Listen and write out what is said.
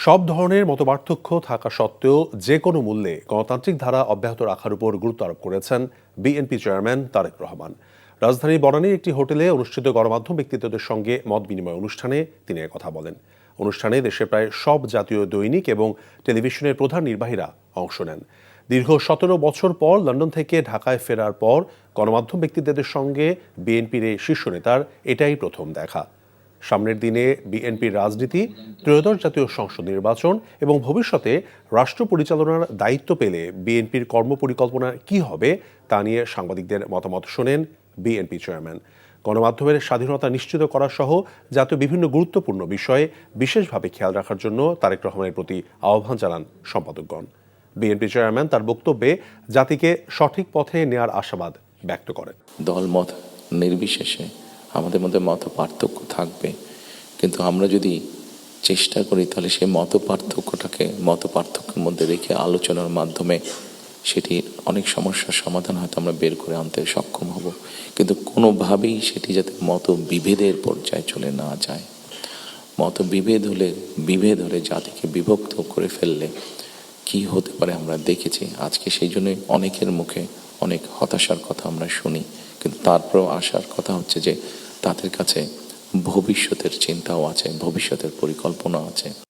সব ধরনের মতপার্থক্য থাকা সত্ত্বেও যে কোনো মূল্যে গণতান্ত্রিক ধারা অব্যাহত রাখার উপর গুরুত্ব আরোপ করেছেন বিএনপি চেয়ারম্যান তারেক রহমান। রাজধানীর বনানীর একটি হোটেলে অনুষ্ঠিত গণমাধ্যম ব্যক্তিত্বদের সঙ্গে মত বিনিময় অনুষ্ঠানে তিনি কথা বলেন। অনুষ্ঠানে দেশের প্রায় সব জাতীয় দৈনিক এবং টেলিভিশনের প্রধান নির্বাহীরা অংশ নেন। দীর্ঘ ১৭ বছর পর লন্ডন থেকে ঢাকায় ফেরার পর গণমাধ্যম ব্যক্তিত্বদের সঙ্গে বিএনপির এই শীর্ষ নেতার এটাই প্রথম দেখা। সামনের দিনে বিএনপির রাজনীতি, ত্রয়োদশ জাতীয় সংসদ নির্বাচন এবং ভবিষ্যতে রাষ্ট্র পরিচালনার দায়িত্ব পেলে বিএনপির কর্মপরিকল্পনা কী হবে তা নিয়ে সাংবাদিকদের মতামত শোনেন বিএনপি চেয়ারম্যান। গণমাধ্যমের স্বাধীনতা নিশ্চিত করা সহ জাতীয় বিভিন্ন গুরুত্বপূর্ণ বিষয়ে বিশেষভাবে খেয়াল রাখার জন্য তারেক রহমানের প্রতি আহ্বান জানান সম্পাদকগণ। বিএনপি চেয়ারম্যান তার বক্তব্যে জাতিকে সঠিক পথে নেয়ার আশাবাদ ব্যক্ত করেন। দলমত নির্বিশেষে আমাদের মধ্যে মত পার্থক্য থাকবে, কিন্তু আমরা যদি চেষ্টা করি তাহলে সেই মত পার্থক্যের মধ্যে রেখে আলোচনার মাধ্যমে সেটির অনেক সমস্যার সমাধান হয়তো আমরা বের করে আনতে সক্ষম হব। কিন্তু কোনোভাবেই সেটি যাতে মত বিভেদের পর্যায়ে চলে না যায়। মত বিভেদ হলে জাতিকে বিভক্ত করে ফেললে কি হতে পারে আমরা দেখেছি। আজকে সেই জন্যই অনেকের মুখে অনেক হতাশার কথা আমরা শুনি, কিন্তু তারপরেও আসার কথা হচ্ছে যে তাদের কাছে ভবিষ্যতের চিন্তাও আছে, ভবিষ্যতের পরিকল্পনা আছে।